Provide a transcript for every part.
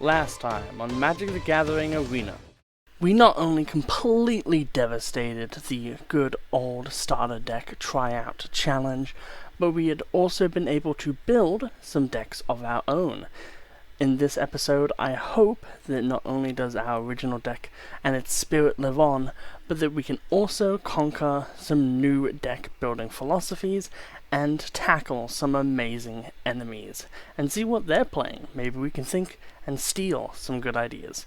Last time on Magic the Gathering Arena, we not only completely devastated the good old starter deck tryout challenge, but we had also been able to build some decks of our own. In this episode, I hope that not only does our original deck and its spirit live on, but that we can also conquer some new deck building philosophies and tackle some amazing enemies and see what they're playing. Maybe we can think and steal some good ideas.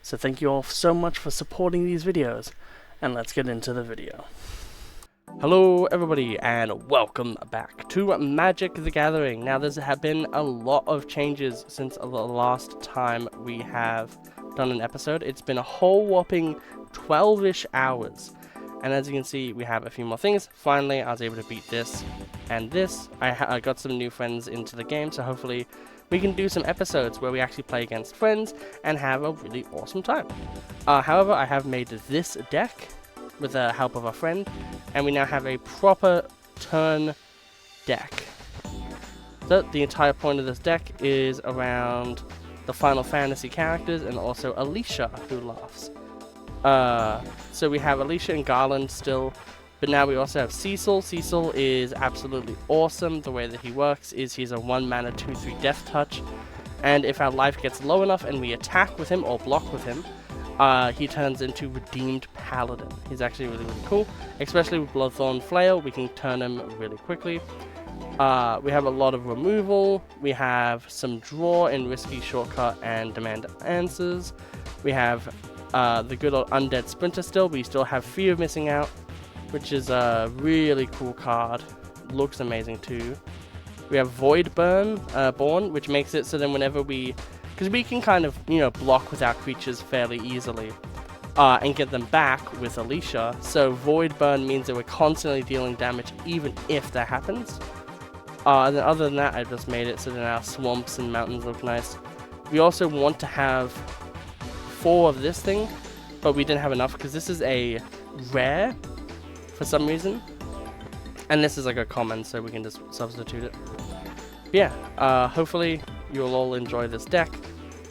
So thank you all so much for supporting these videos, and let's get into the video. Hello everybody, and welcome back to Magic the Gathering. Now there's have been a lot of changes since the last time we have done an episode. It's been a whole whopping 12-ish hours. And as you can see, we have a few more things. Finally, I was able to beat this and this. I got some new friends into the game, so hopefully we can do some episodes where we actually play against friends and have a really awesome time. However, I have made this deck with the help of a friend, and we now have a proper turn deck. So the entire point of this deck is around the Final Fantasy characters and also Alicia, who laughs. So we have Alicia and Garland still, but now we also have Cecil. Cecil is absolutely awesome. The way that he works is he's a 1 mana 2/3 death touch, and if our life gets low enough and we attack with him or block with him, he turns into Redeemed Paladin. He's actually really cool, especially with Bloodthorn Flail. We can turn him really quickly. We have a lot of removal. We have some draw in Risky Shortcut and Demand Answers. We have the good old Undead Sprinter still. We still have Fear of Missing Out, which is a really cool card. Looks amazing too. We have Void Born, which makes it so then whenever because we can kind of, block with our creatures fairly easily and get them back with Alicia. So Void Burn means that we're constantly dealing damage even if that happens. And then other than that, I just made it so that our swamps and mountains look nice. We also want to have 4 of this thing, but we didn't have enough because this is a rare for some reason. And this is like a common, so we can just substitute it. But yeah, hopefully you'll all enjoy this deck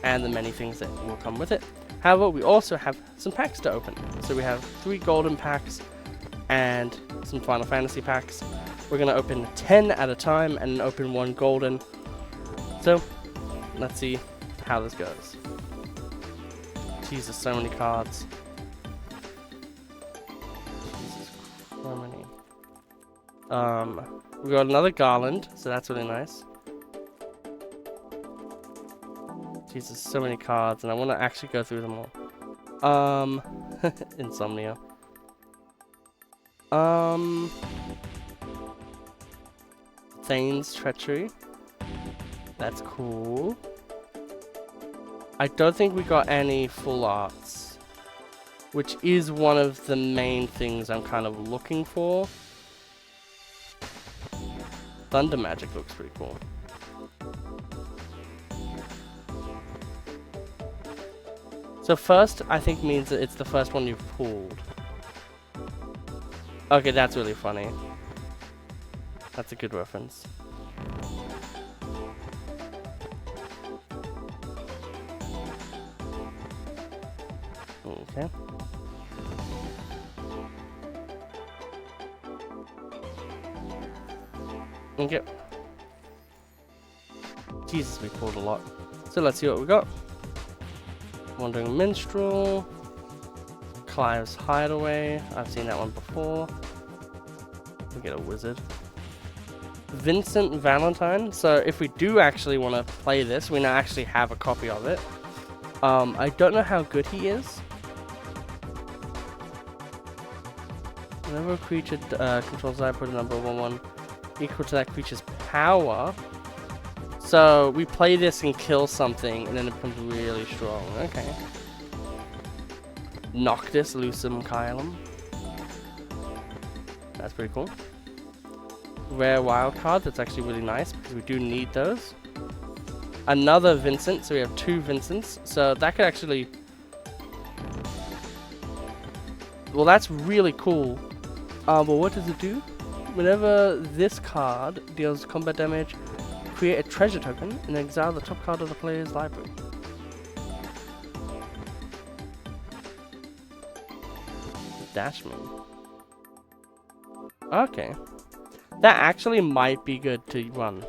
and the many things that will come with it. However, we also have some packs to open. So we have 3 golden packs and some Final Fantasy packs. We're going to open 10 at a time and open 1 golden. So let's see how this goes. Jesus, so many cards. Jesus, so many. We got another Garland, so that's really nice. Jesus, so many cards, and I want to actually go through them all. Insomnia. Thane's Treachery. That's cool. I don't think we got any full arts, which is one of the main things I'm kind of looking for. Thunder Magic looks pretty cool. So first, I think means that it's the first one you've pulled. Okay, that's really funny. That's a good reference. Okay. Okay. Jesus, we pulled a lot. So let's see what we got. Wandering Minstrel. Clive's Hideaway. I've seen that one before. We get a Wizard. Vincent Valentine. So if we do actually want to play this, we now actually have a copy of it. I don't know how good he is. Whenever a creature controls that, put a number 1/1 equal to that creature's power. So we play this and kill something, and then it becomes really strong. Okay. Noctis Lucem Kylum. That's pretty cool. Rare wild card. That's actually really nice because we do need those. Another Vincent. So we have 2 Vincents. So that could actually. Well, that's really cool. But what does it do? Whenever this card deals combat damage, create a treasure token and exile the top card of the player's library. Dashman. Okay. That actually might be good to run.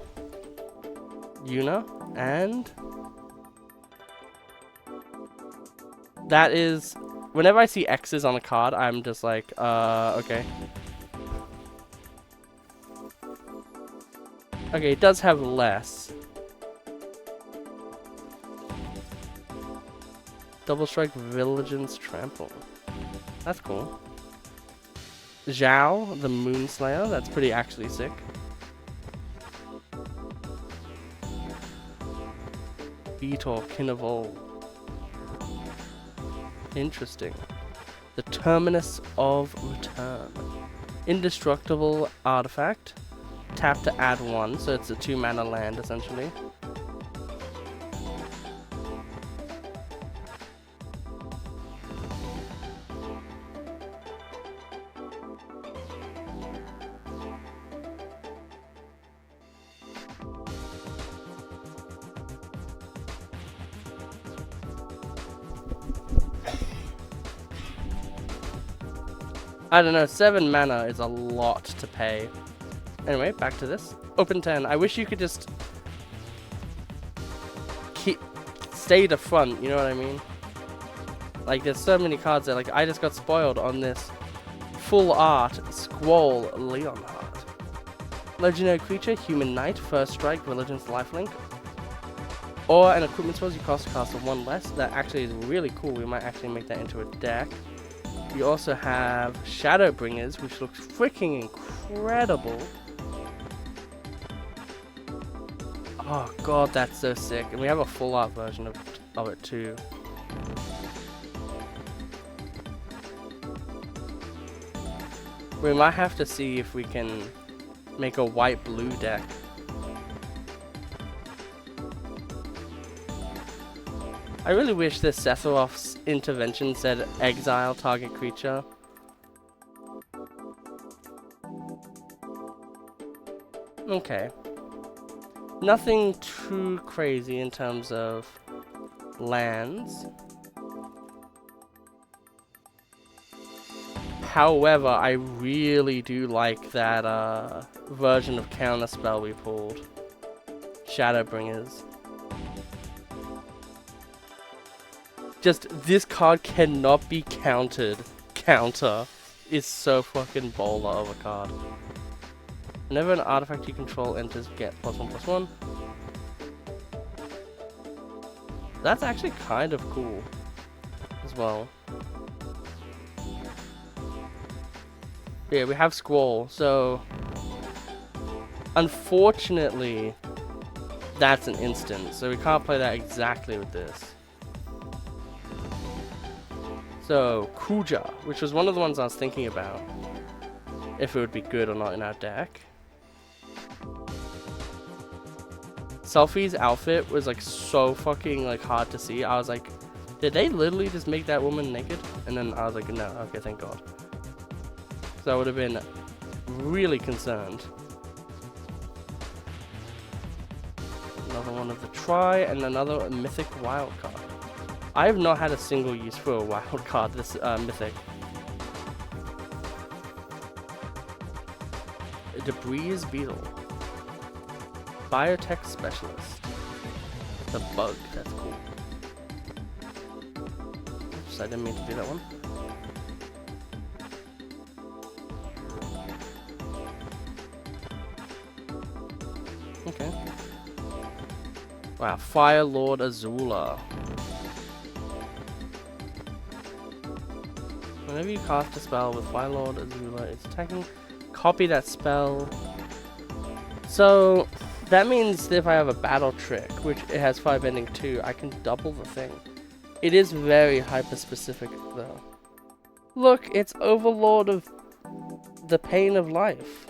Yuna, and... that is... whenever I see X's on a card, I'm just like, okay. Okay, it does have less. Double Strike Vigilance Trample. That's cool. Zhao, the Moonslayer. That's pretty actually sick. Beetle, Kinevol. Interesting. The Terminus of Return. Indestructible artifact. Tap to add 1, so it's a 2-mana land essentially. I don't know, 7 mana is a lot to pay. Anyway, back to this. Open 10. I wish you could just stay the front, you know what I mean? Like, there's so many cards there. Like, I just got spoiled on this full art Squall Leonhardt. Legendary creature, Human Knight, first strike, Religion's Lifelink. Or an equipment spell you cost of 1 less. That actually is really cool. We might actually make that into a deck. You also have Shadowbringers, which looks freaking incredible. Oh god, that's so sick. And we have a full art version of it too. We might have to see if we can make a white-blue deck. I really wish this Sephiroth's intervention said exile target creature. Okay. Nothing too crazy in terms of lands. However, I really do like that version of Counterspell we pulled. Shadowbringers. Just, this card cannot be countered. Counter is so fucking bowler of a card. Whenever an artifact you control enters, get +1/+1. That's actually kind of cool as well. Yeah, we have Squall, so unfortunately that's an instant, so we can't play that exactly with this. So, Kuja, which was one of the ones I was thinking about, if it would be good or not in our deck. Selfie's outfit was like so fucking like hard to see. I was like, did they literally just make that woman naked? And then I was like, no, okay, thank god. So I would have been really concerned. Another one of the try, and another mythic wild card. I have not had a single use for a wild card this mythic. A Debris Beetle. Biotech Specialist. The bug, that's cool. Oops, I didn't mean to do that one. Okay. Wow, Fire Lord Azula. Whenever you cast a spell with Fire Lord Azula, it's attacking. Copy that spell. So that means that if I have a battle trick, which it has firebending too, I can double the thing. It is very hyper specific though. Look, it's Overlord of the Pain of Life.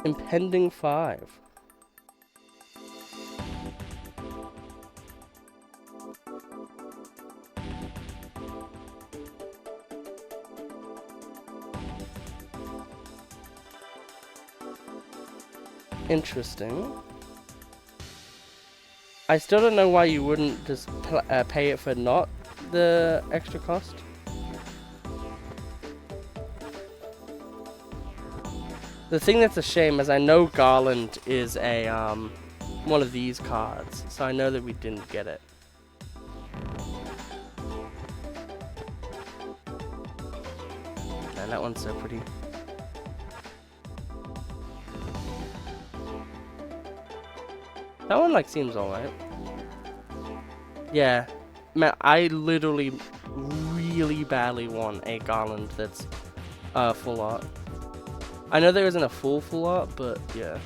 Impending 5. Interesting. I still don't know why you wouldn't just pay it for not the extra cost. The thing that's a shame is I know Garland is a one of these cards, so I know that we didn't get it. Man, that one's so pretty. That one like seems alright. Yeah, man, I literally really badly want a Garland that's full art. I know there isn't a full art, but yeah.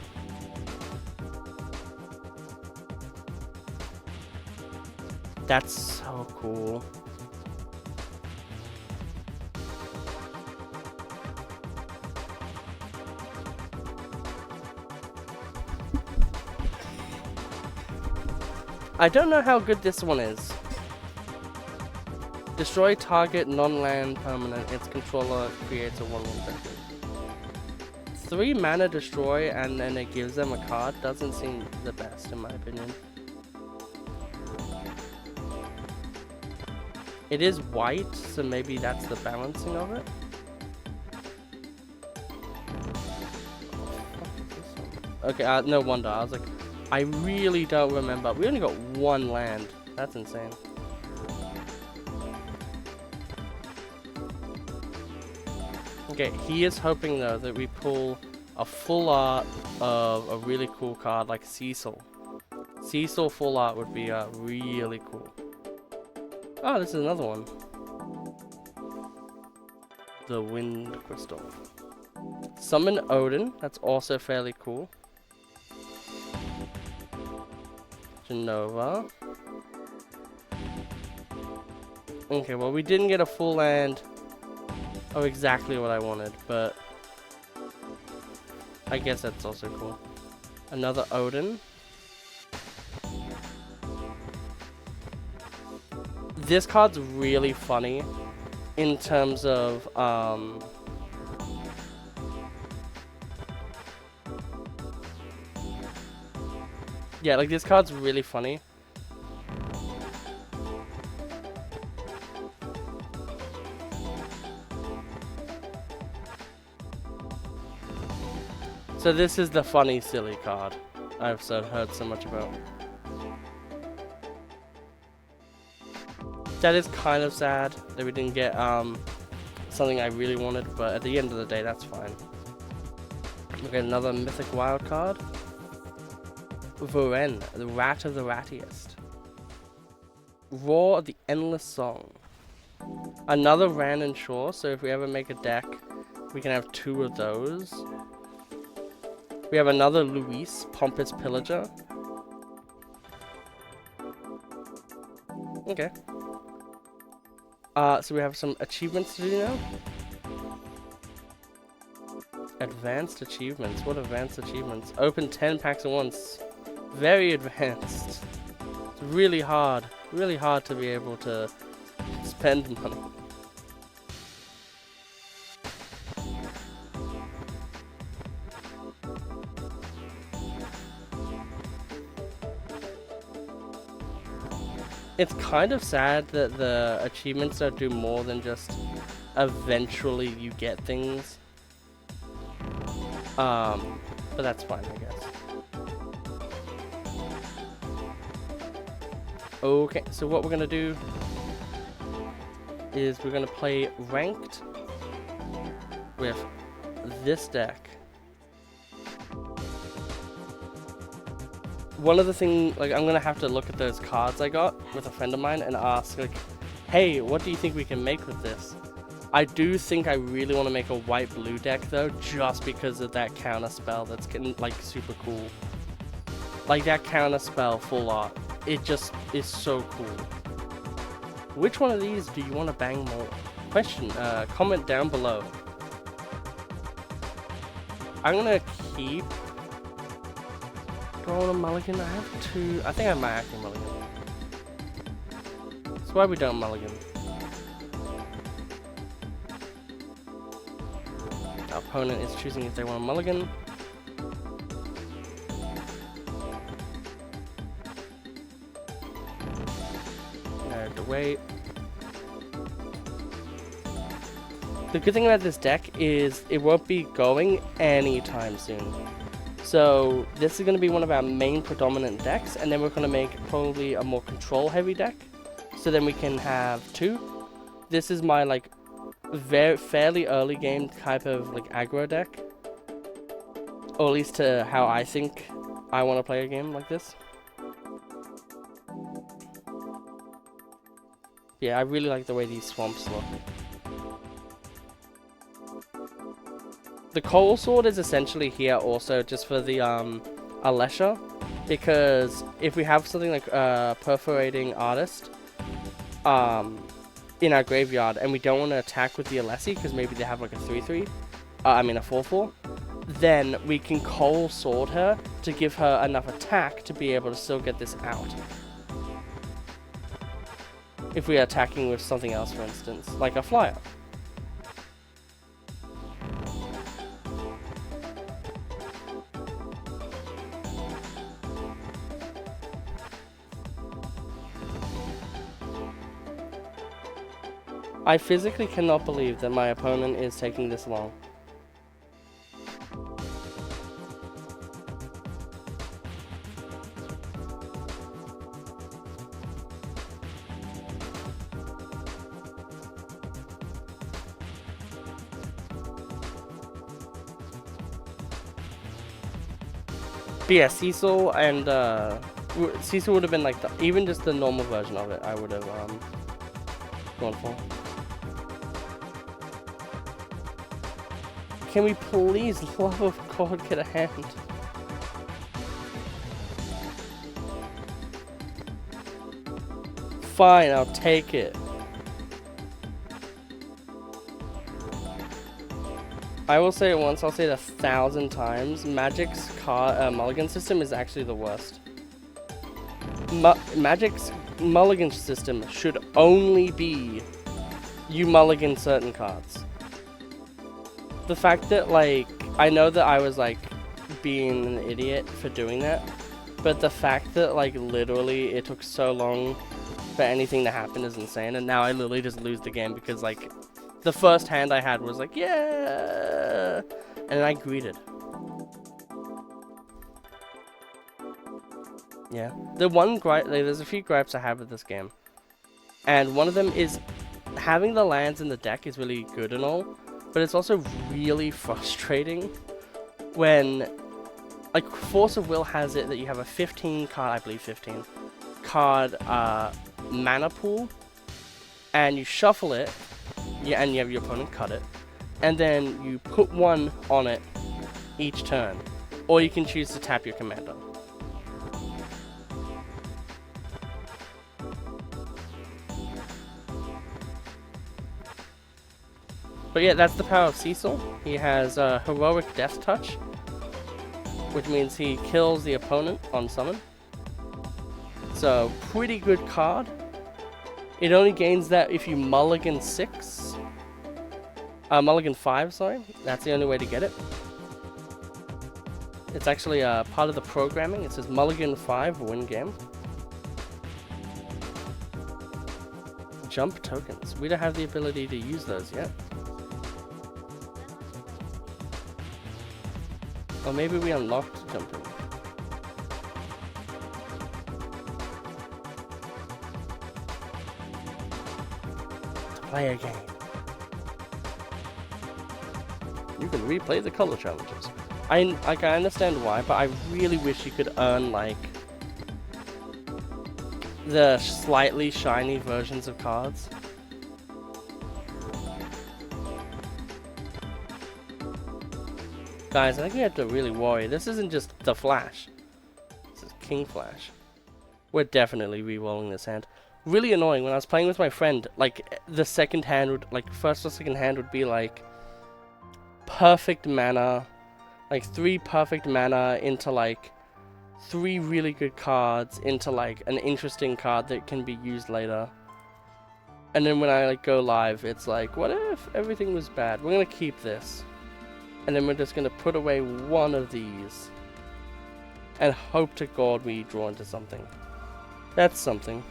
That's so cool. I don't know how good this one is. Destroy target non-land permanent. Its controller creates a 1/1 effect. 3 mana destroy and then it gives them a card doesn't seem the best in my opinion. It is white, so maybe that's the balancing of it. Okay, no wonder. I was like, I really don't remember. We only got 1 land. That's insane. Okay, he is hoping though that we pull a full art of a really cool card like Cecil. Cecil full art would be really cool. Oh, this is another one. The Wind Crystal. Summon Odin. That's also fairly cool. Genova. Okay, well we didn't get a full land of exactly what I wanted, but I guess that's also cool. Another Odin. This card's really funny in terms of yeah, like this card's really funny. So this is the funny, silly card I've heard so much about. That is kind of sad that we didn't get something I really wanted, but at the end of the day, that's fine. Okay, another mythic wild card. Varen, the rat of the rattiest. Roar of the endless song. Another Ran and Shore, so if we ever make a deck, we can have 2 of those. We have another Luis, Pompous Pillager. Okay. So we have some achievements to do now. Advanced achievements. What advanced achievements? Open 10 packs at once. Very advanced. It's really hard to be able to spend money. It's kind of sad that the achievements don't do more than just eventually you get things. But that's fine, I guess. Okay, so what we're gonna do is we're gonna play ranked with this deck. One of the things, like, I'm gonna have to look at those cards I got with a friend of mine and ask, like, hey, what do you think we can make with this? I do think I really want to make a white-blue deck, though, just because of that counter spell that's getting, like, super cool. Like, that counter spell full art. It just is so cool. Which one of these do you want to bang more? Comment down below. I'm gonna keep... Do I want a mulligan? I have 2. I think I might actually mulligan. That's why we don't mulligan. Our opponent is choosing if they want a mulligan. to wait. The good thing about this deck is it won't be going anytime soon. So this is going to be one of our main predominant decks, and then we're going to make probably a more control heavy deck. So then we can have 2. This is my like fairly early game type of like aggro deck. Or at least to how I think I want to play a game like this. Yeah, I really like the way these swamps look. The Coal Sword is essentially here also just for the Alesha, because if we have something like Perforating Artist in our graveyard and we don't want to attack with the Alessi because maybe they have like a 3/3, I mean a 4/4, then we can Coal Sword her to give her enough attack to be able to still get this out. If we are attacking with something else, for instance, like a flyer. I physically cannot believe that my opponent is taking this long. But yeah, Cecil and Cecil would have been like even just the normal version of it. I would have gone for. Can we please, love of God, get a hand? Fine, I'll take it. I will say it once, I'll say it 1,000 times. Magic's mulligan system is actually the worst. Magic's mulligan system should only be you mulligan certain cards. The fact that, like, I know that I was, like, being an idiot for doing that, but the fact that, like, literally it took so long for anything to happen is insane, and now I literally just lose the game because, like, the first hand I had was like, yeah, and then I greeted. Yeah, the one gripe, like, there's a few gripes I have with this game, and one of them is having the lands in the deck is really good and all, but it's also really frustrating when, like, Force of Will has it that you have a 15 card, I believe 15 card mana pool, and you shuffle it, yeah, and you have your opponent cut it, and then you put 1 on it each turn, or you can choose to tap your commander. But yeah, that's the power of Cecil. He has Heroic Death Touch, which means he kills the opponent on summon. It's a pretty good card. It only gains that if you mulligan 6. Mulligan 5, sorry. That's the only way to get it. It's actually part of the programming. It says mulligan 5, win game. Jump tokens. We don't have the ability to use those yet. Or maybe we unlocked jumping. Play a game. You can replay the color challenges. I understand why, but I really wish you could earn, like, the slightly shiny versions of cards. Guys, I think we have to really worry. This isn't just the Flash. This is King Flash. We're definitely re-rolling this hand. Really annoying. When I was playing with my friend, like, the second hand would, like, first or second hand would be, like, perfect mana. Like, 3 perfect mana into, like, 3 really good cards into, like, an interesting card that can be used later. And then when I, like, go live, it's like, what if everything was bad? We're gonna keep this. And then we're just going to put away one of these. And hope to God we draw into something. That's something.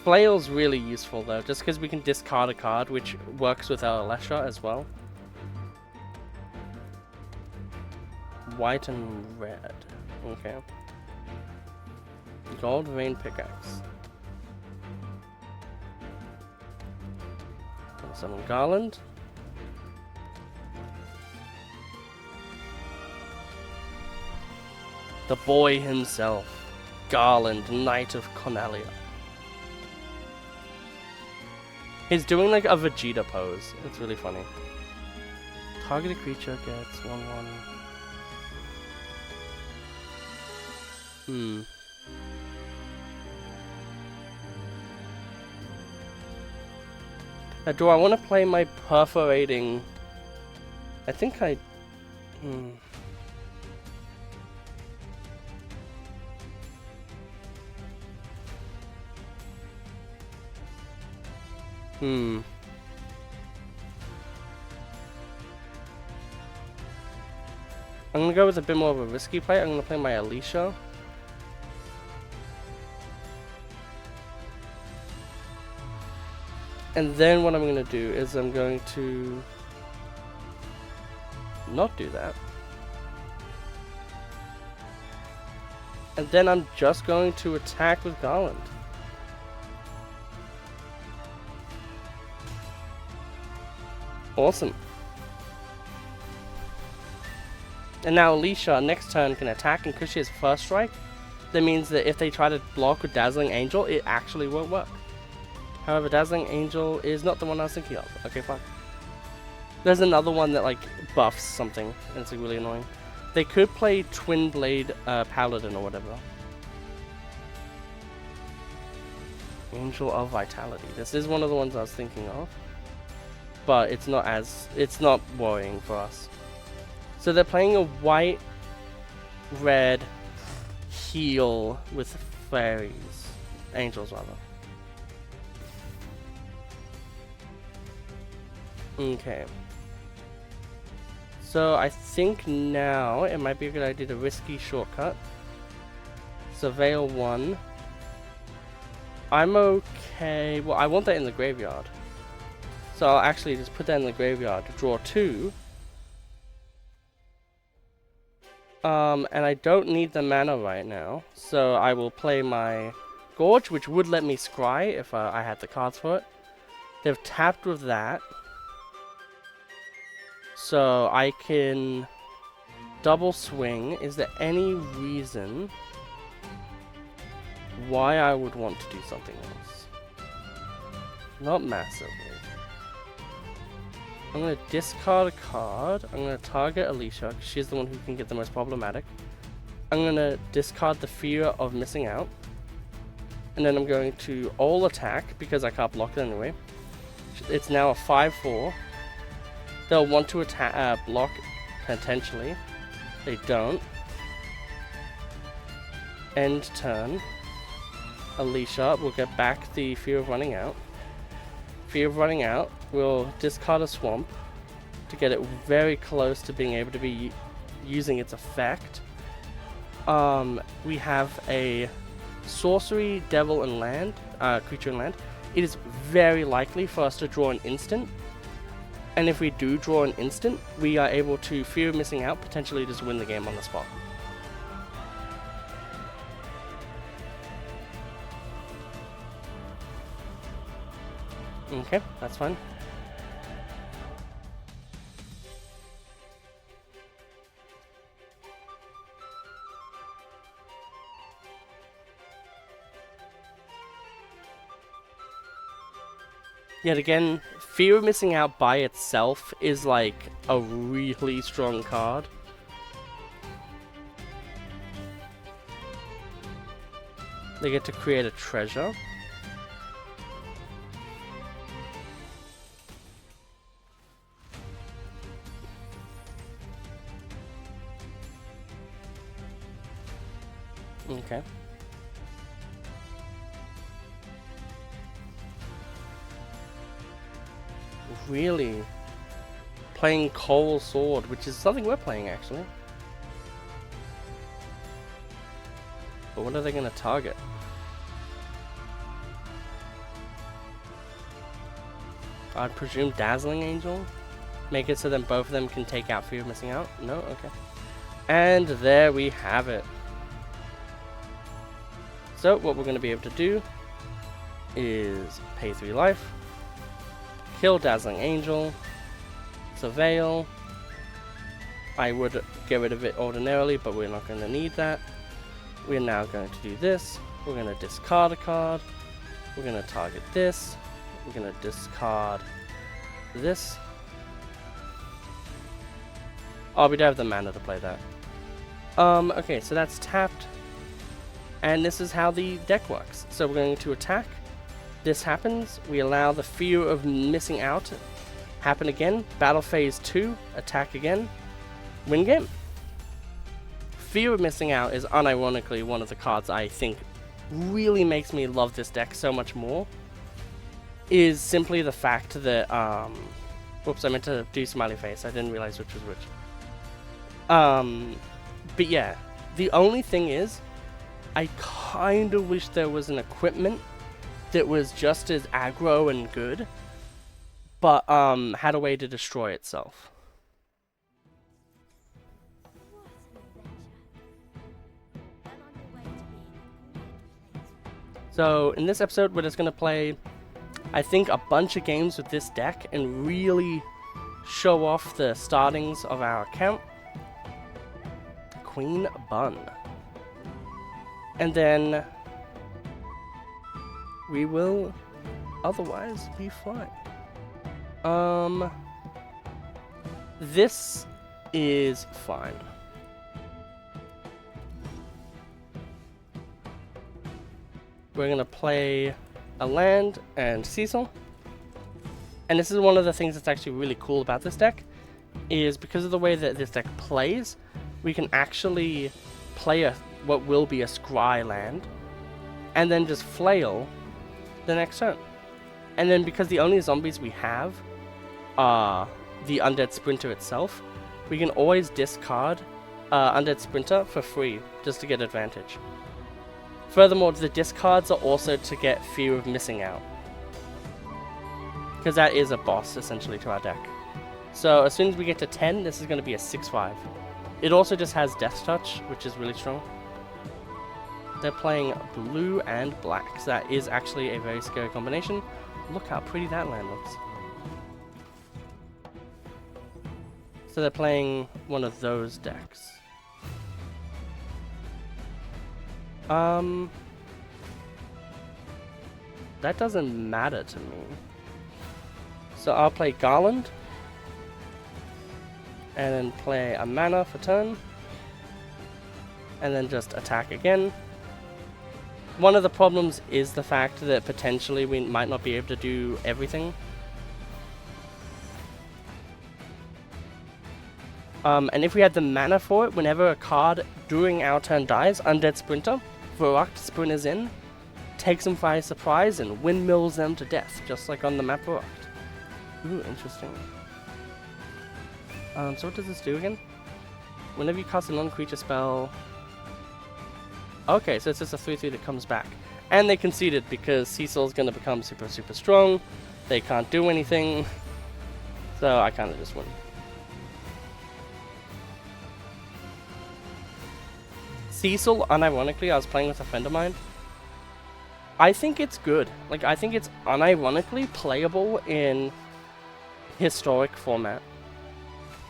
Flail's really useful though, just because we can discard a card, which works with our Lesha as well. White and red. Okay. Gold Vein Pickaxe. Summon Garland. The boy himself. Garland, Knight of Cornelia. He's doing like a Vegeta pose. It's really funny. Targeted creature gets 1/1. Now, do I want to play my perforating? I think I... I'm gonna go with a bit more of a risky play. I'm gonna play my Alicia. And then what I'm gonna do is I'm going to not do that. And then I'm just going to attack with Garland. Awesome. And now Alicia next turn can attack, and because she has first strike, that means that if they try to block with Dazzling Angel, it actually won't work. However, Dazzling Angel is not the one I was thinking of. Okay, fine. There's another one that like buffs something, and it's like really annoying. They could play Twin Blade Paladin or whatever. Angel of Vitality. This is one of the ones I was thinking of. But it's not worrying for us. So they're playing a white, red heal with fairies. Angels, rather. Okay. So I think now it might be a good idea to risky shortcut. Surveil 1. I'm okay. Well, I want that in the graveyard. So I'll actually just put that in the graveyard to draw 2. And I don't need the mana right now. So I will play my Gorge, which would let me scry if I had the cards for it. They've tapped with that. So I can double swing. Is there any reason why I would want to do something else? Not massively. I'm going to discard a card. I'm going to target Alicia, because she's the one who can get the most problematic. I'm going to discard the fear of missing out. And then I'm going to all attack, because I can't block it anyway. It's now a 5/4. They'll want to attack, block, potentially. They don't. End turn. Alicia will get back the fear of running out. Fear of running out. We'll discard a swamp to get it very close to being able to be using its effect. We have a sorcery, devil, and land, creature and land. It is very likely for us to draw an instant. And if we do draw an instant, we are able to fear of missing out, potentially just win the game on the spot. Okay, that's fine. Yet again, fear of missing out by itself is like a really strong card. They get to create a treasure. Okay. Really? Playing Coal Sword, which is something we're playing actually. But what are they going to target? I'd presume Dazzling Angel. Make it so then both of them can take out Fear of Missing Out. No? Okay. And there we have it. So what we're going to be able to do is pay 3 life, kill Dazzling Angel, Surveil. I would get rid of it ordinarily, but we're not going to need that. We're now going to do this. We're going to discard a card. We're going to target this. We're going to discard this. Oh, we don't have the mana to play that. Okay, so that's tapped. And this is how the deck works. So we're going to attack. This happens. We allow the Fear of Missing Out happen again. Battle phase 2. Attack again. Win game. Fear of Missing Out is unironically one of the cards I think really makes me love this deck so much more. Is simply the fact that, whoops, I meant to do smiley face. I didn't realize which was which. But yeah, the only thing is, I kind of wish there was an equipment that was just as aggro and good, but had a way to destroy itself. So in this episode, we're just going to play, I think, a bunch of games with this deck and really show off the startings of our account. Queen Bun. And then we will otherwise be fine. This is fine. We're gonna play a land and Cecil. And this is one of the things that's actually really cool about this deck, is because of the way that this deck plays, we can actually play what will be a scry land, and then just flail the next turn. And then because the only zombies we have are the Undead Sprinter itself, we can always discard Undead Sprinter for free, just to get advantage. Furthermore, the discards are also to get Fear of Missing Out, because that is a boss, essentially, to our deck. So as soon as we get to 10, this is going to be a 6/5. It also just has Death Touch, which is really strong. They're playing blue and black, so that is actually a very scary combination. Look how pretty that land looks. So they're playing one of those decks. That doesn't matter to me. So I'll play Garland. And then play a mana for turn. And then just attack again. One of the problems is the fact that potentially we might not be able to do everything. And if we had the mana for it, whenever a card during our turn dies, Undead Sprinter, Varrock sprinters in, takes them by surprise and windmills them to death, just like on the map Varrock. Ooh, interesting. So what does this do again? Whenever you cast a non-creature spell... Okay, so it's just a 3/3 that comes back. And they conceded because Cecil's going to become super, super strong. They can't do anything. So I kind of just win. Cecil, unironically, I was playing with a friend of mine. I think it's good. Like, I think it's unironically playable in historic format.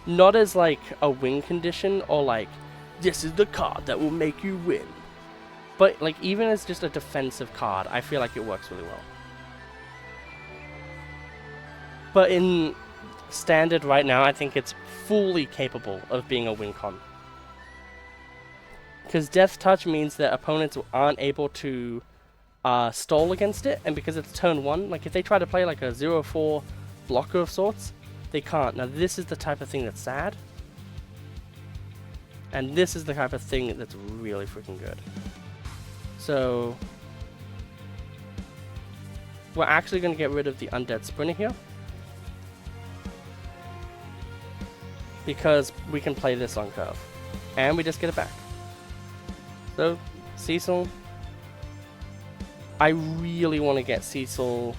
Not as, like, a win condition or, like, this is the card that will make you win. But, like, even as just a defensive card, I feel like it works really well. But in standard right now, I think it's fully capable of being a win con. Because Death Touch means that opponents aren't able to stall against it, and because it's turn 1, like if they try to play like a 0/4 blocker of sorts, they can't. Now this is the type of thing that's sad, and this is the type of thing that's really freaking good. So we're actually going to get rid of the Undead Sprinter here, because we can play this on curve, and we just get it back. So, Cecil, I really want to get Cecil.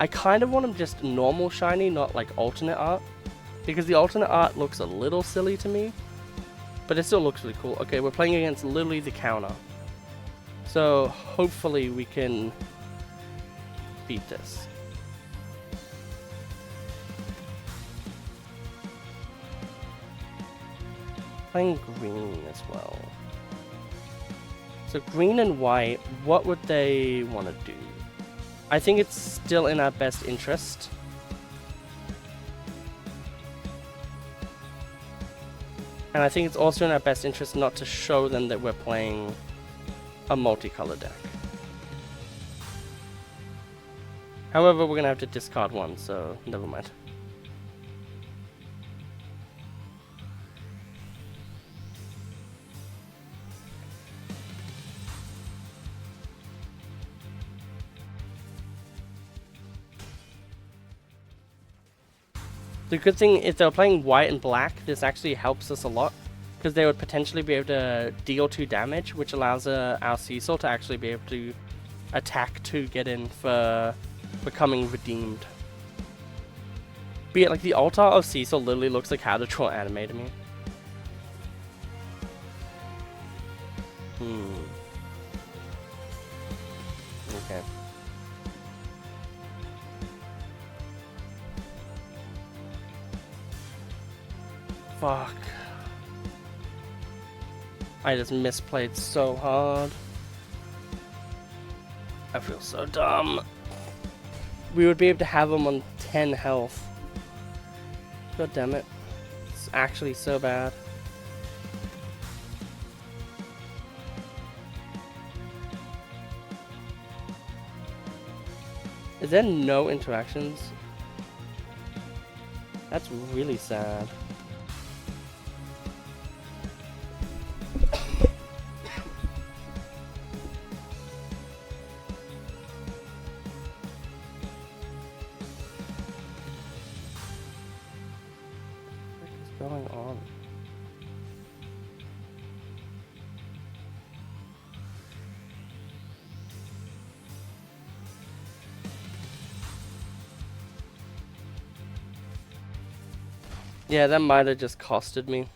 I kind of want them just normal shiny, not like alternate art. Because the alternate art looks a little silly to me. But it still looks really cool. Okay, we're playing against Lily the Counter. So hopefully we can beat this. Playing green as well. So green and white, what would they want to do? I think it's still in our best interest. And I think it's also in our best interest not to show them that we're playing a multicolor deck. However, we're going to have to discard one, so never mind. The good thing, if they're playing white and black, this actually helps us a lot. Because they would potentially be able to deal 2 damage, which allows our Cecil to actually be able to attack to get in for becoming redeemed. But yeah, like the altar of Cecil literally looks like how to draw anime to me. Okay. Fuck. I just misplayed so hard. I feel so dumb. We would be able to have him on 10 health. God damn it. It's actually so bad. Is there no interactions? That's really sad. Going on? Yeah, that might have just costed me.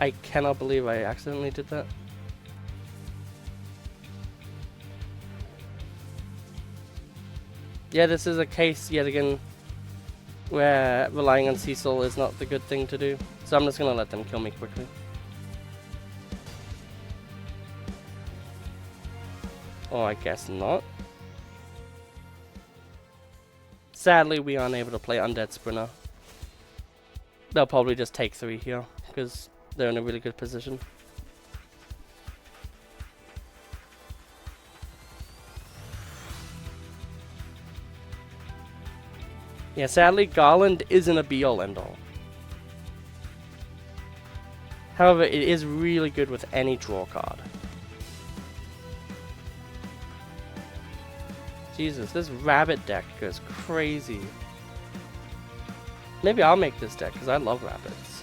I cannot believe I accidentally did that. Yeah, this is a case yet again where relying on Cecil is not the good thing to do. So I'm just gonna let them kill me quickly. Oh, I guess not. Sadly, we aren't able to play Undead Sprinter. They'll probably just take 3 here, because they're in a really good position. Yeah, sadly, Garland isn't a be-all end-all. However, it is really good with any draw card. Jesus, this rabbit deck goes crazy. Maybe I'll make this deck, because I love rabbits.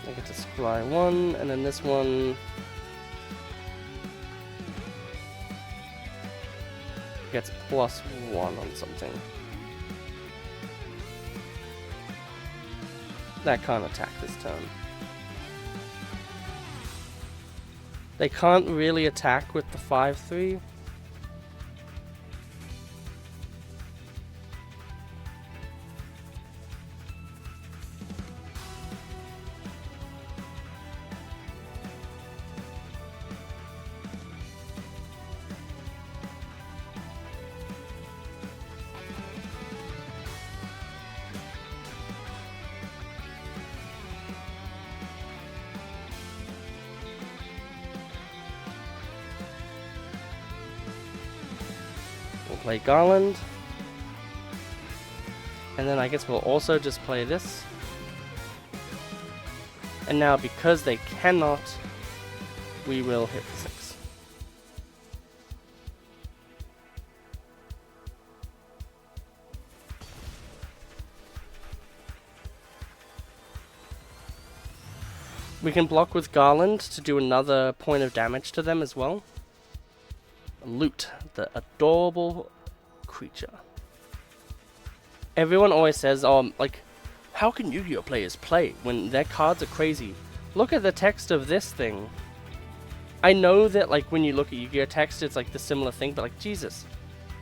I get to scry 1, and then this one gets +1 on something. That can't attack this turn. They can't really attack with the 5/3. Play Garland, and then I guess we'll also just play this. And now, because they cannot, we will hit 6. We can block with Garland to do another point of damage to them as well. Loot, the adorable creature. Everyone always says, like, how can Yu-Gi-Oh players play when their cards are crazy? Look at the text of this thing. I know that, like, when you look at Yu-Gi-Oh text, it's like the similar thing, but like, Jesus.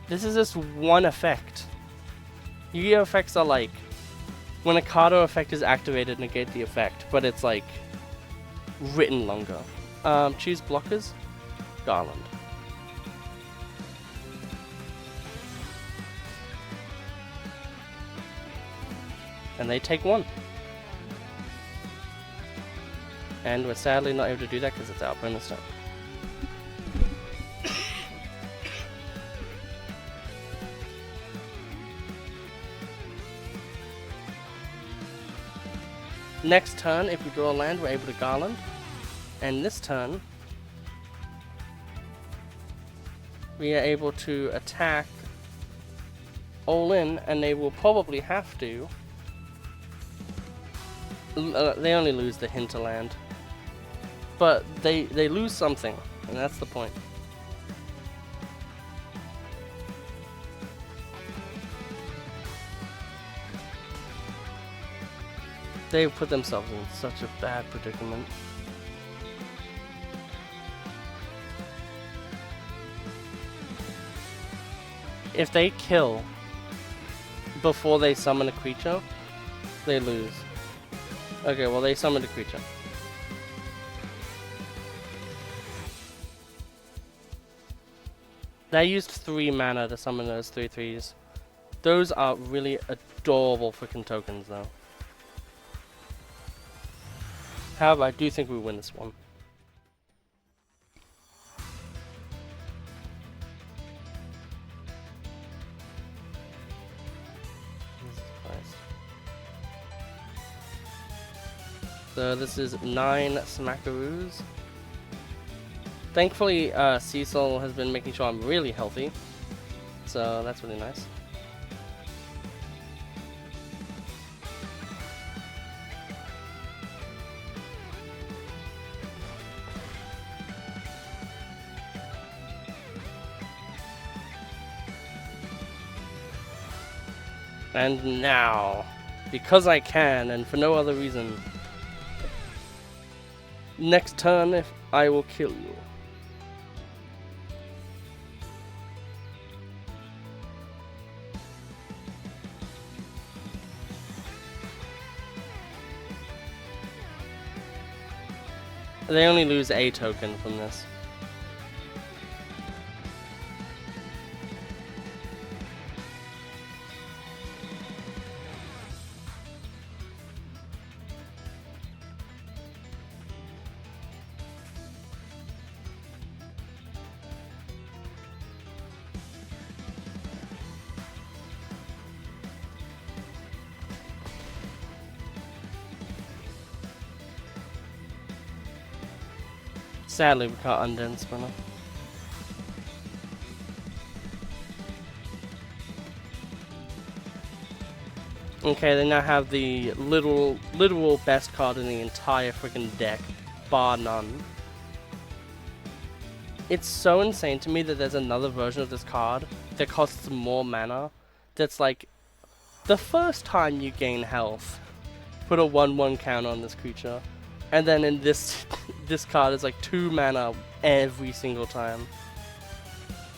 This is just one effect. Yu-Gi-Oh effects are like, when a card or effect is activated, negate the effect, but it's like, written longer. Choose blockers. Garland. And they take 1. And we're sadly not able to do that because it's our bonus turn. Next turn, if we draw a land, we're able to Garland. And this turn, we are able to attack all in, and they will probably have to. They only lose the hinterland, but they lose something, and that's the point. They've put themselves in such a bad predicament. If they kill before they summon a creature, they lose. Okay, well, they summoned a creature. They used 3 mana to summon those 3/3s. Those are really adorable freaking tokens, though. However, I do think we win this one. So this is 9 smackaroos. Thankfully, Cecil has been making sure I'm really healthy, so that's really nice. And now, because I can, and for no other reason, next turn, if I will kill you. They only lose a token from this. Sadly, we can't unden Spinner. Okay, they now have the literal best card in the entire freaking deck, bar none. It's so insane to me that there's another version of this card that costs more mana. That's like, the first time you gain health, put a 1/1 counter on this creature. And then in this this card is like 2 mana every single time.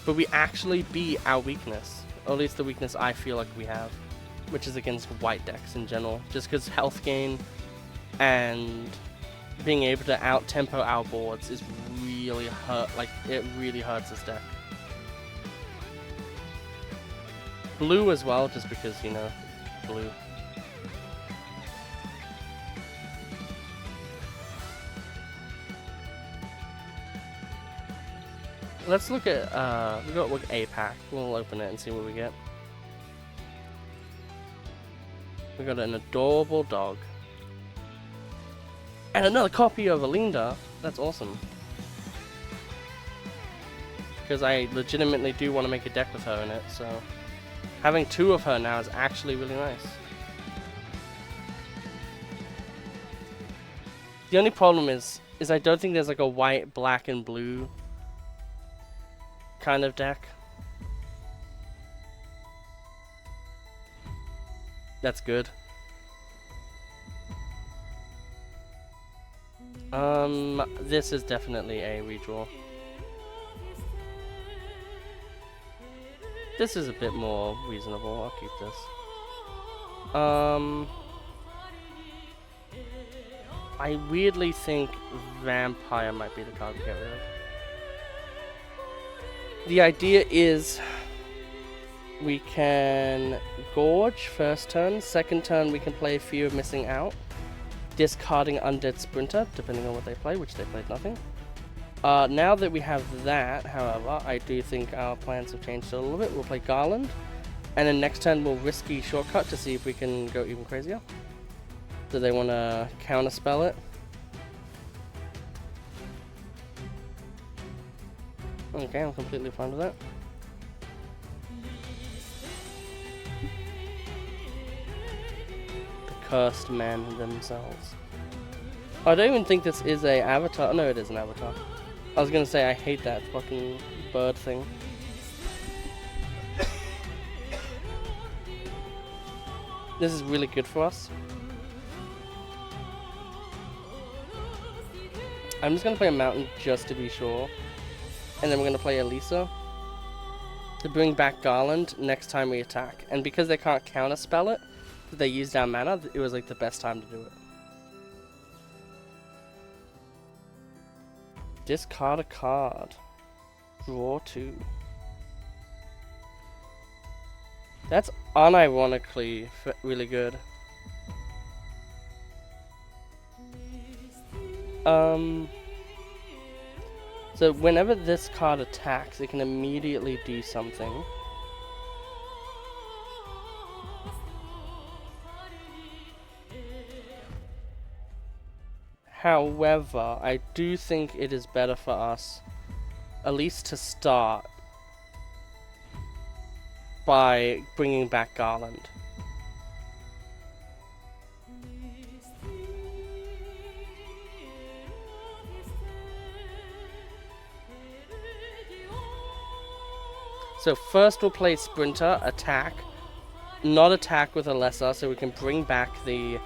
But we actually beat our weakness. Or at least the weakness I feel like we have. Which is against white decks in general. Just because health gain and being able to out-tempo our boards is really it really hurts this deck. Blue as well, just because, you know, blue. Let's look at, we got a pack. We'll open it and see what we get. We got an adorable dog. And another copy of Alinda. That's awesome. Because I legitimately do want to make a deck with her in it, so having 2 of her now is actually really nice. The only problem is I don't think there's like a white, black, and blue kind of deck. That's good. This is definitely a redraw. This is a bit more reasonable. I'll keep this. I weirdly think Vampire might be the card to get rid of. The idea is we can Gorge first turn, second turn we can play Fear of Missing Out, discarding Undead Sprinter, depending on what they play, which they played nothing. Now that we have that, however, I do think our plans have changed a little bit. We'll play Garland, and then next turn we'll risky Shortcut to see if we can go even crazier. Do they want to counterspell it? Okay, I'm completely fine with that. The cursed men themselves. I don't even think this is a avatar. No, it is an avatar. I was gonna say I hate that fucking bird thing. This is really good for us. I'm just gonna play a mountain just to be sure. And then we're gonna play Elisa to bring back Garland next time we attack. And because they can't counterspell it, they used our mana, it was like the best time to do it. Discard a card. Draw 2. That's unironically really good. So whenever this card attacks, it can immediately do something. However, I do think it is better for us, at least to start, by bringing back Garland. So first we'll play Sprinter, attack, not attack with a lesser, so we can bring back the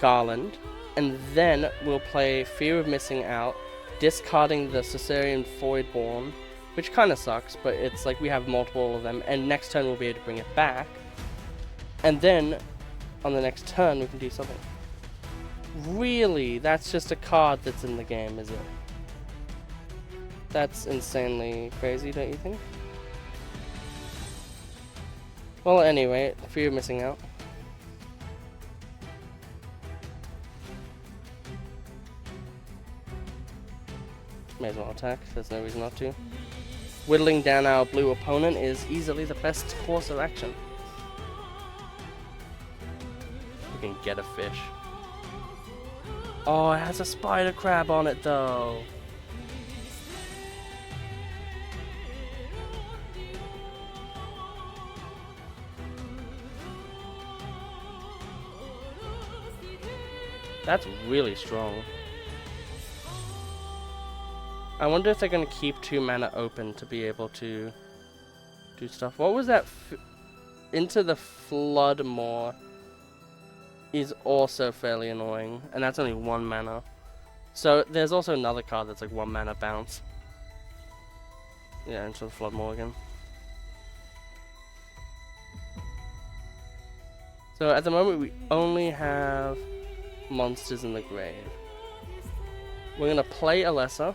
Garland, and then we'll play Fear of Missing Out, discarding the Caesarean Voidborn, which kind of sucks, but it's like we have multiple of them, and next turn we'll be able to bring it back, and then on the next turn we can do something. Really? That's just a card that's in the game, is it? That's insanely crazy, don't you think? Well, anyway, Fear of Missing Out. May as well attack, there's no reason not to. Whittling down our blue opponent is easily the best course of action. We can get a fish. Oh, it has a spider crab on it though. That's really strong. I wonder if they're going to keep 2 mana open to be able to do stuff. What was that? Into the Floodmoor is also fairly annoying, and that's only 1 mana. So there's also another card that's like 1 mana bounce. Yeah, Into the Floodmoor again. So at the moment we only have monsters in the grave. We're going to play Alessa.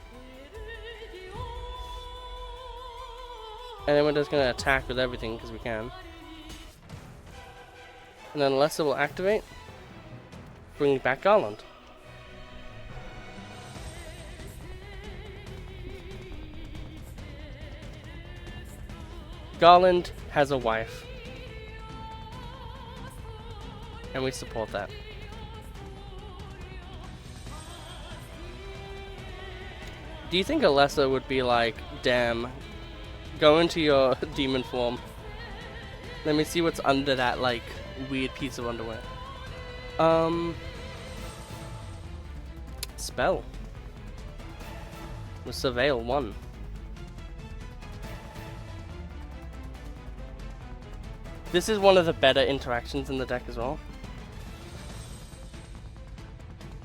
And then we're just going to attack with everything because we can. And then Alessa will activate, bringing back Garland. Garland has a wife. And we support that. Do you think Alessa would be like, damn, go into your demon form. Let me see what's under that, like, weird piece of underwear. spell. With Surveil 1. This is one of the better interactions in the deck as well.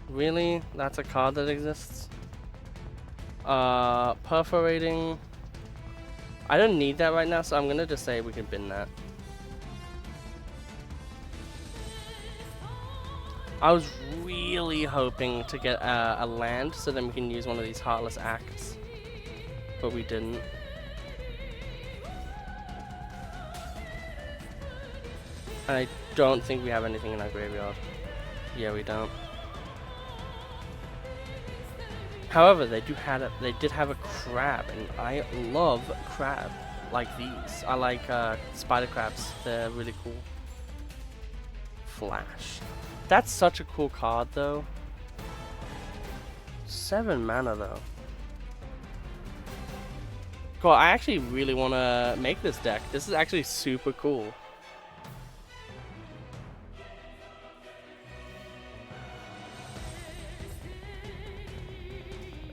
Really? That's a card that exists? Perforating. I don't need that right now, so I'm gonna just say we can bin that. I was really hoping to get a land so then we can use one of these Heartless Acts, but we didn't. And I don't think we have anything in our graveyard. Yeah, we don't. However, they did have a crab, and I love crab like these. I like spider crabs. They're really cool. Flash. That's such a cool card, though. 7 mana, though. Cool. I actually really want to make this deck. This is actually super cool.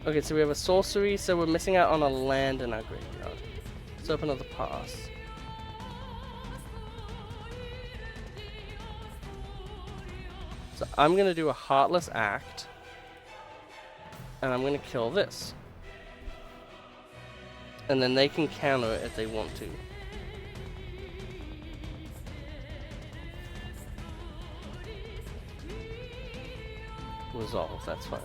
Okay, so we have a sorcery, so we're missing out on a land in our graveyard. Let's open up the pass. So I'm gonna do a Heartless Act, and I'm gonna kill this. And then they can counter it if they want to. Resolve, that's fine.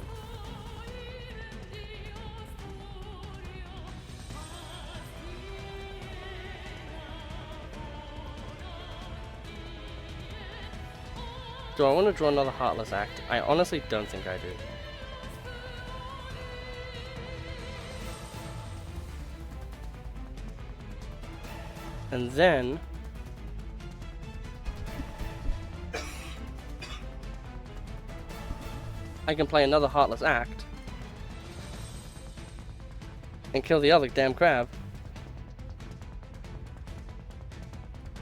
Do I want to draw another Heartless Act? I honestly don't think I do. And then I can play another Heartless Act and kill the other damn crab.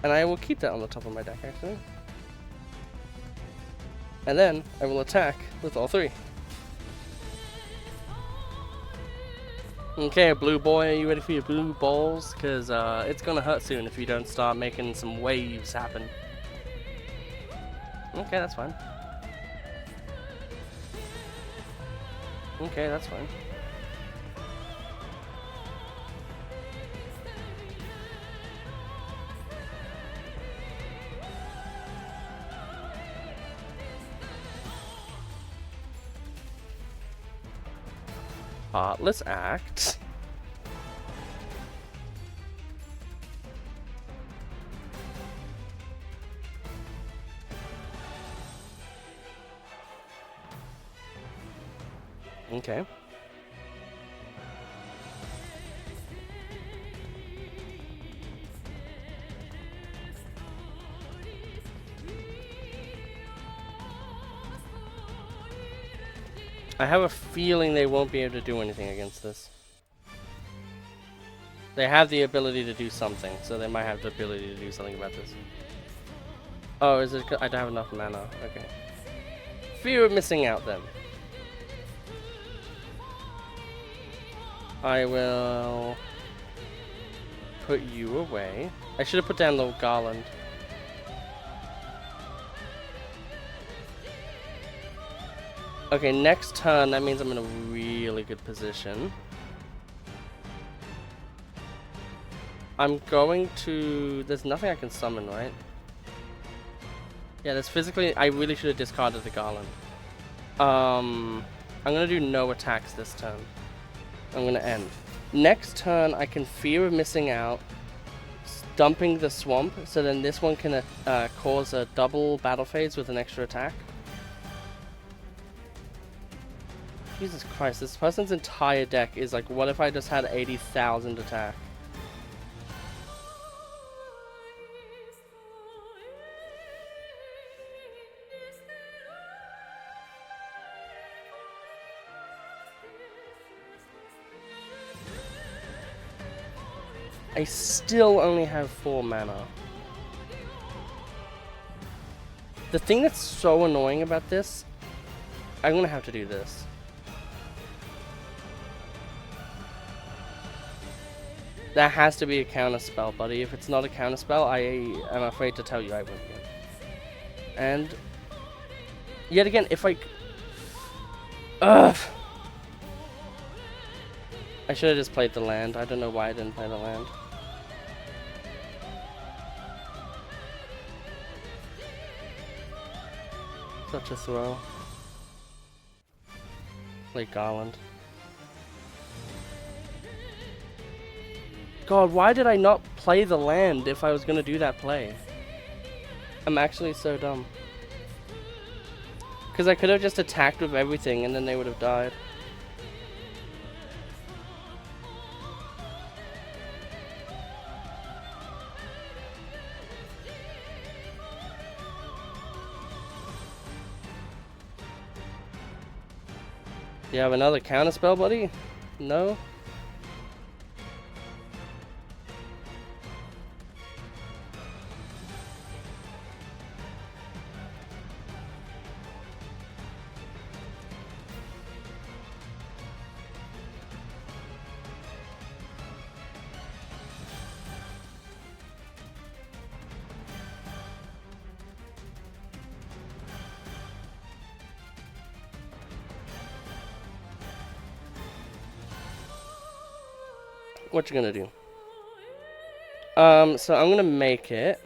And I will keep that on the top of my deck, actually. And then I will attack with all 3. Okay, blue boy, are you ready for your blue balls? Because it's gonna hurt soon if you don't start making some waves happen. Okay, that's fine. Okay, that's fine. Heartless Act. Okay. I have a feeling they won't be able to do anything against this. They have the ability to do something, so they might have the ability to do something about this. Oh, is it? I don't have enough mana. Okay. Fear of missing out then. I will put you away. I should have put down the Garland. Okay, next turn, that means I'm in a really good position. I'm going to... There's nothing I can summon, right? Yeah, there's physically... I really should have discarded the Garland. I'm going to do no attacks this turn. I'm going to end. Next turn, I can fear of missing out, dumping the swamp, so then this one can cause a double battle phase with an extra attack. Jesus Christ, this person's entire deck is like, what if I just had 80,000 attack? I still only have 4 mana. The thing that's so annoying about this, I'm gonna have to do this. That has to be a counterspell, buddy. If it's not a counterspell, I am afraid to tell you I win again. And yet again, if I... Ugh! I should have just played the land. I don't know why I didn't play the land. Such a throw. Play Garland. God, why did I not play the land if I was gonna do that play? I'm actually so dumb. Because I could have just attacked with everything and then they would have died. You have another counterspell, buddy? No? What you gonna do? So I'm gonna make it.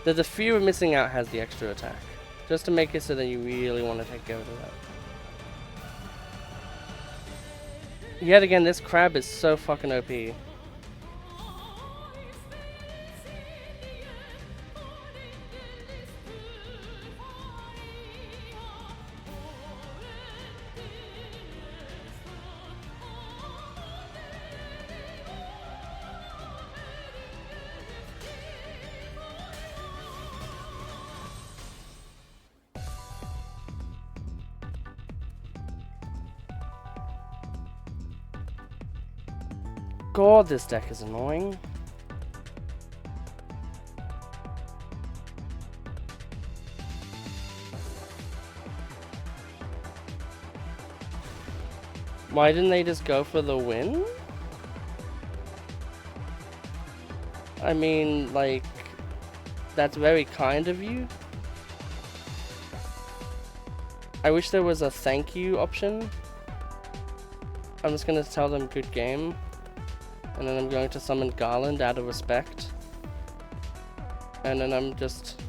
The fear of missing out has the extra attack. Just to make it so that you really want to take over that. Yet again, this crab is so fucking OP. God, this deck is annoying. Why didn't they just go for the win? I mean, like, that's very kind of you. I wish there was a thank you option. I'm just gonna tell them good game. And then I'm going to summon Garland out of respect. And then I'm just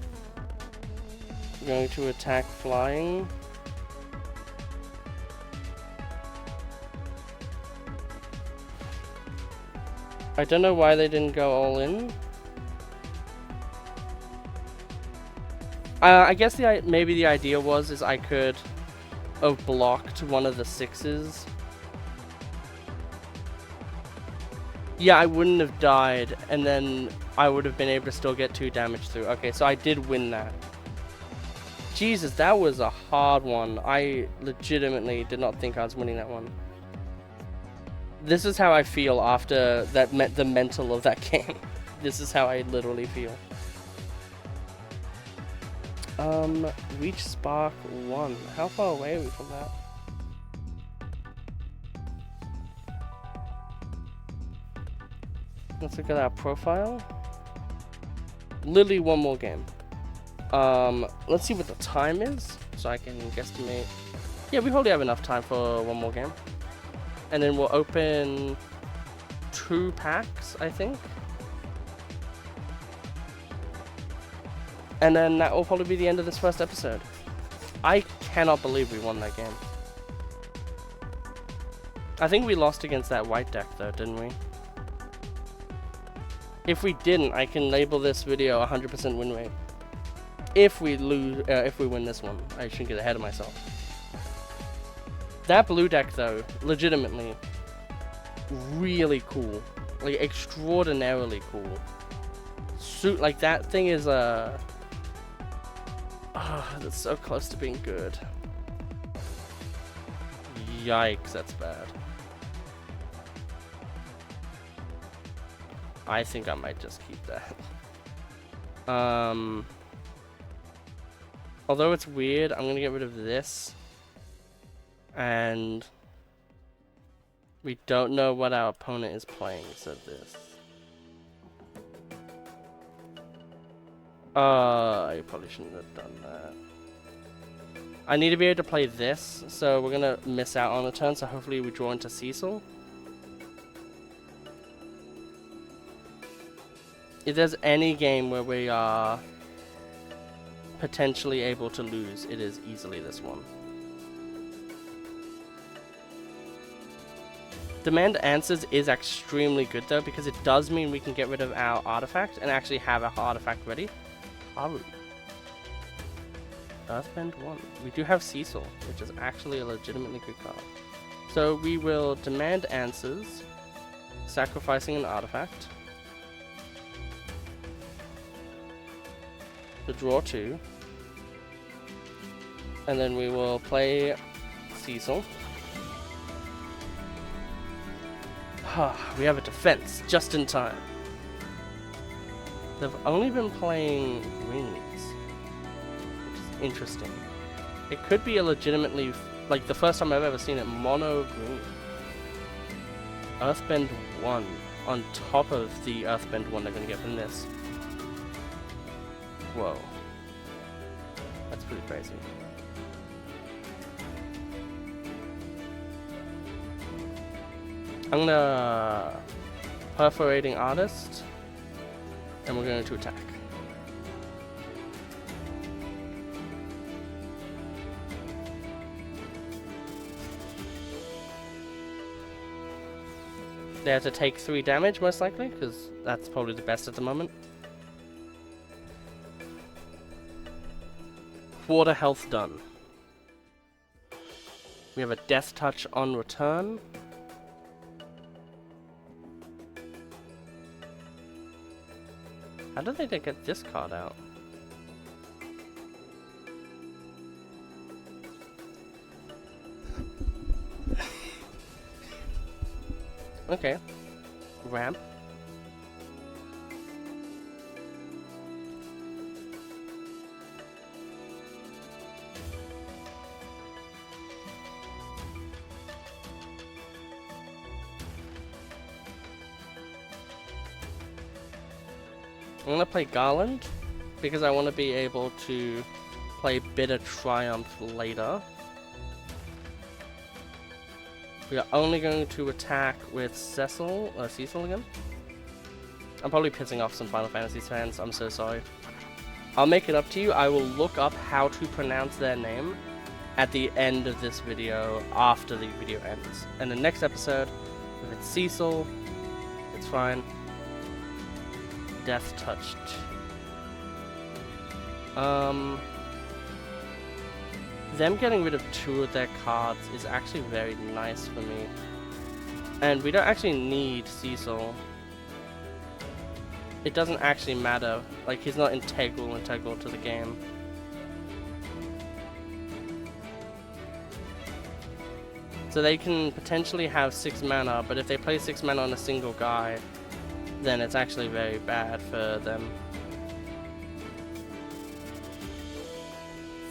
going to attack flying. I don't know why they didn't go all in. I guess maybe the idea is I could have blocked one of the 6s. Yeah, I wouldn't have died, and then I would have been able to still get 2 damage through. Okay, so I did win that. Jesus, that was a hard one. I legitimately did not think I was winning that one. This is how I feel after that the mental of that game. This is how I literally feel. Reach Spark 1. How far away are we from that? Let's look at our profile. Literally one more game. Let's see what the time is, so I can guesstimate. Yeah, we probably have enough time for one more game. And then we'll open 2 packs, I think. And then that will probably be the end of this first episode. I cannot believe we won that game. I think we lost against that white deck though, didn't we? If we didn't, I can label this video 100% win rate. If we win this one, I shouldn't get ahead of myself. That blue deck though, legitimately, really cool. Like, extraordinarily cool. Like, that thing is, oh, that's so close to being good. Yikes, that's bad. I think I might just keep that. Although it's weird, I'm gonna get rid of this. And we don't know what our opponent is playing, so this. I probably shouldn't have done that. I need to be able to play this, so we're gonna miss out on a turn, so hopefully we draw into Cecil. If there's any game where we are potentially able to lose, it is easily this one. Demand Answers is extremely good though, because it does mean we can get rid of our artifact and actually have our artifact ready. Haru. Earthbend 1. We do have Cecil, which is actually a legitimately good card. So we will Demand Answers, sacrificing an artifact. To draw 2. And then we will play Cecil. We have a defense just in time. They've only been playing greens, which is interesting. It could be a legitimately, like the first time I've ever seen it, mono green. Earthbend 1 on top of the Earthbend 1 they're going to get from this. Whoa. That's pretty crazy. I'm gonna Perforating Artist, and we're going to attack. They have to take 3 damage most likely, because that's probably the best at the moment. Quarter health done. We have a Death Touch on return. How did they get this card out? Okay. Ramp. I'm gonna play Garland because I want to be able to play Bitter Triumph later. We are only going to attack with Cecil again. I'm probably pissing off some Final Fantasy fans, I'm so sorry. I'll make it up to you. I will look up how to pronounce their name at the end of this video, after the video ends. And the next episode, if it's Cecil, it's fine. Death Touched. Them getting rid of 2 of their cards is actually very nice for me. And we don't actually need Cecil. It doesn't actually matter. Like, he's not integral to the game. So they can potentially have 6 mana, but if they play 6 mana on a single guy, then it's actually very bad for them.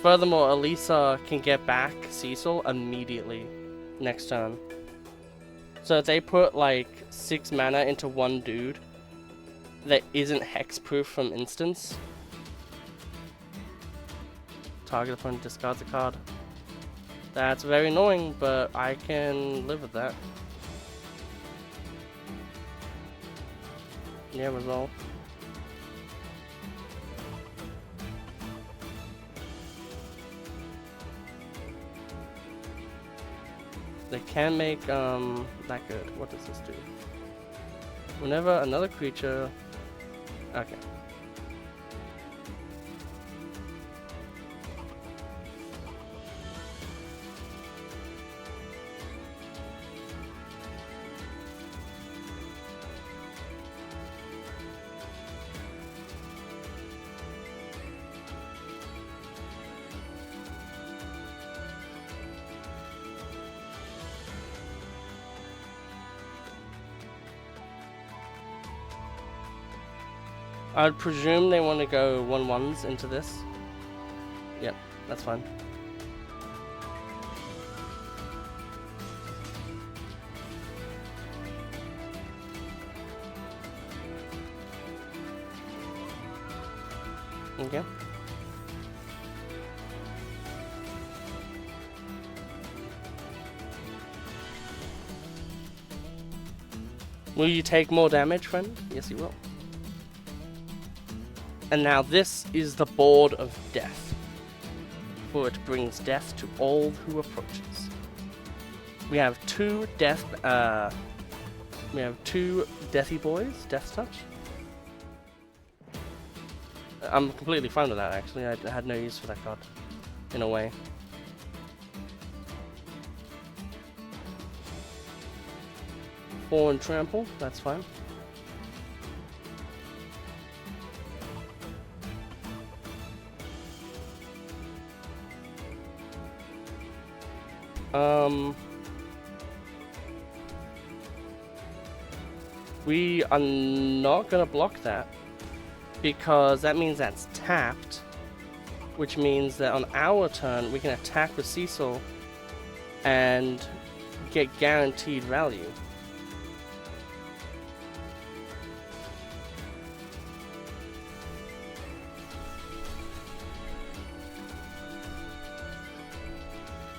Furthermore, Elisa can get back Cecil immediately next turn. So if they put like 6 mana into one dude that isn't hexproof from instance, target opponent discards a card. That's very annoying, but I can live with that. Yeah, resolve. They can make that good. What does this do? Whenever another creature... Okay. I'd presume they want to go 1/1s into this. Yep, that's fine. Okay. Will you take more damage, friend? Yes, you will. And now this is the Board of Death, for it brings death to all who approaches. We have two death. We have two Deathy Boys, Death Touch. I'm completely fine with that, actually. I had no use for that card, in a way. And trample, that's fine. We are not gonna block that because that means that's tapped, which means that on our turn we can attack with Cecil and get guaranteed value.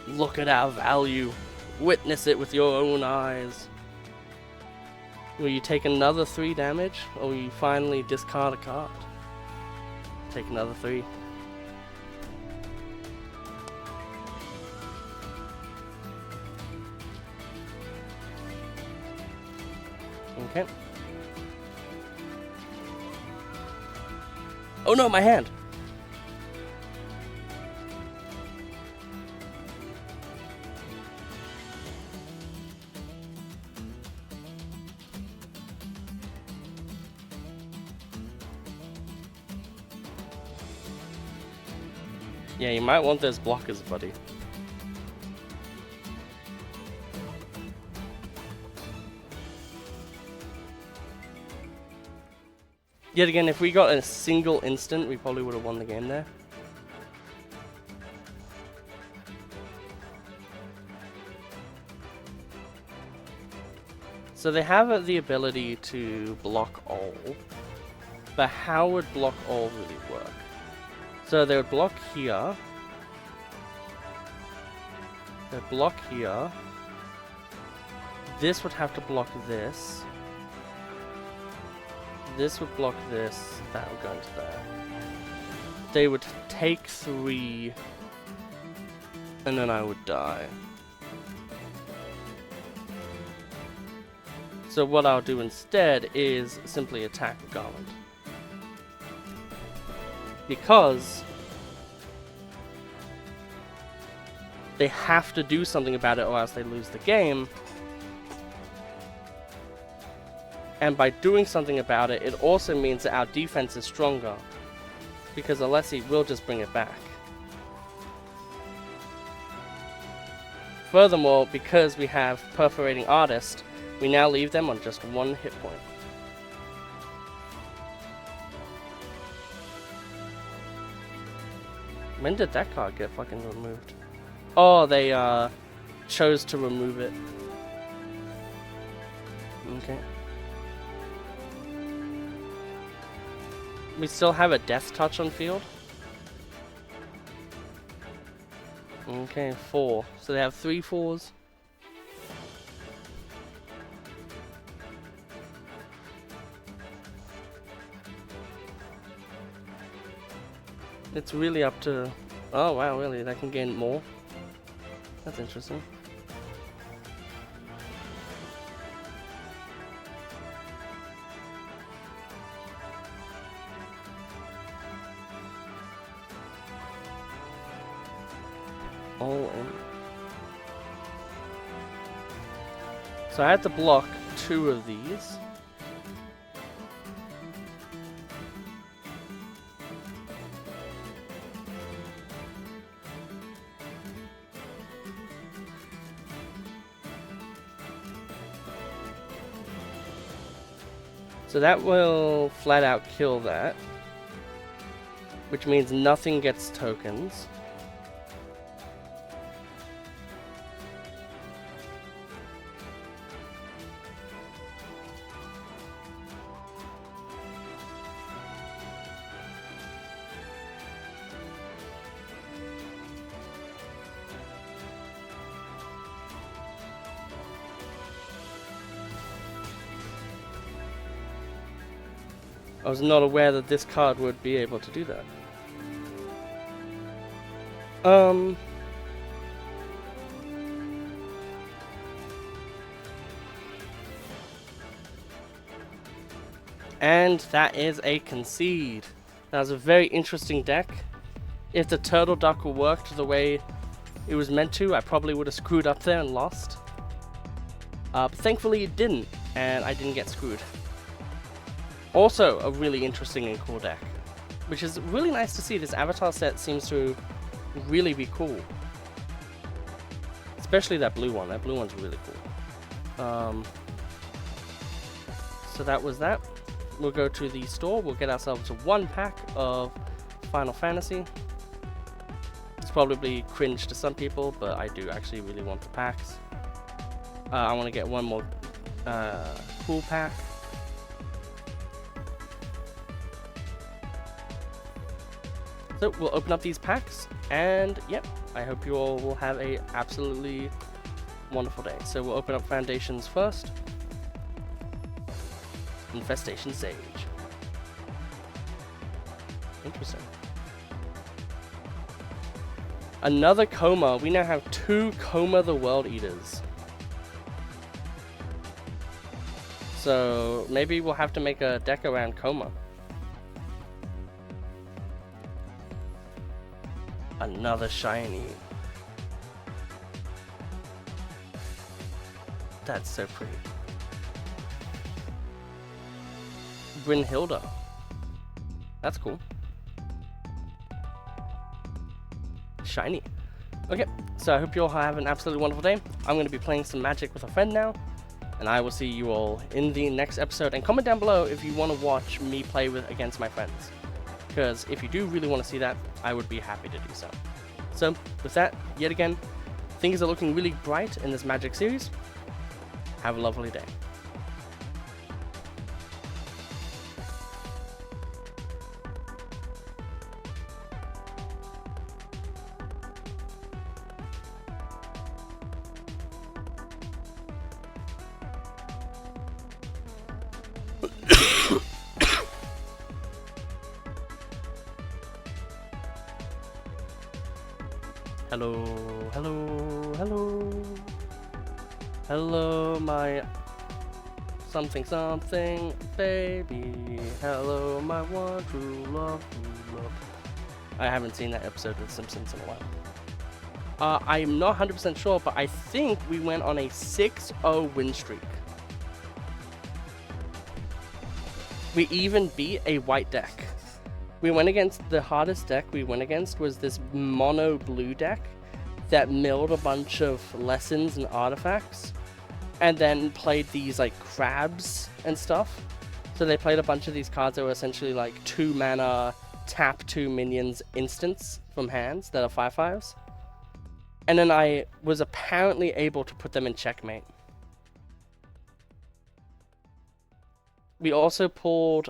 Look at our value. Witness it with your own eyes. Will you take another 3 damage, or will you finally discard a card? Take another 3. Okay. Oh no, my hand! Yeah, you might want those blockers, buddy. Yet again, if we got a single instant, we probably would have won the game there. So they have the ability to block all, but how would block all really work? So they would block here. They'd block here. This would have to block this. This would block this. That would go into there. They would take 3. And then I would die. So what I'll do instead is simply attack with Garland. Because they have to do something about it or else they lose the game. And by doing something about it, it also means that our defense is stronger. Because Alessi will just bring it back. Furthermore, because we have Perforating Artist, we now leave them on just 1 hit point. When did that card get fucking removed? Oh, they chose to remove it. Okay. We still have a Death Touch on field. Okay, 4. So they have 3 4s. It's really up to... Oh wow, really? They can gain more? That's interesting. All in. So I had to block 2 of these. So that will flat out kill that, which means nothing gets tokens. I was not aware that this card would be able to do that. And that is a concede. That was a very interesting deck. If the Turtle Duck worked the way it was meant to, I probably would have screwed up there and lost. But thankfully it didn't, and I didn't get screwed. Also, a really interesting and cool deck, which is really nice to see. This avatar set seems to really be cool, especially that blue one. That blue one's really cool. So that was that. We'll go to the store. We'll get ourselves one pack of Final Fantasy. It's probably cringe to some people, but I do actually really want the packs. I want to get one more pool pack. So we'll open up these packs, and yep, I hope you all will have a absolutely wonderful day. So we'll open up Foundations first. Infestation Sage. Interesting. Another Coma. We now have 2 Coma the World Eaters. So maybe we'll have to make a deck around Coma. Another shiny. That's so pretty. Brynhilda. That's cool. Shiny. Okay, so I hope you all have an absolutely wonderful day. I'm going to be playing some Magic with a friend now, and I will see you all in the next episode. And comment down below if you want to watch me play against my friends, because if you do really want to see that, I would be happy to do so. So with that, yet again, things are looking really bright in this Magic series. Have a lovely day. Hello, hello, hello. Hello, my something something baby. Hello, my one true love, true love. I haven't seen that episode of The Simpsons in a while. I'm not 100% sure, but I think we went on a 6-0 win streak. We even beat a white deck. We went against the hardest deck we went against was this mono blue deck that milled a bunch of lessons and artifacts and then played these like crabs and stuff. So they played a bunch of these cards that were essentially like 2 mana, tap 2 minions instants from hands that are 5/5s. And then I was apparently able to put them in checkmate. We also pulled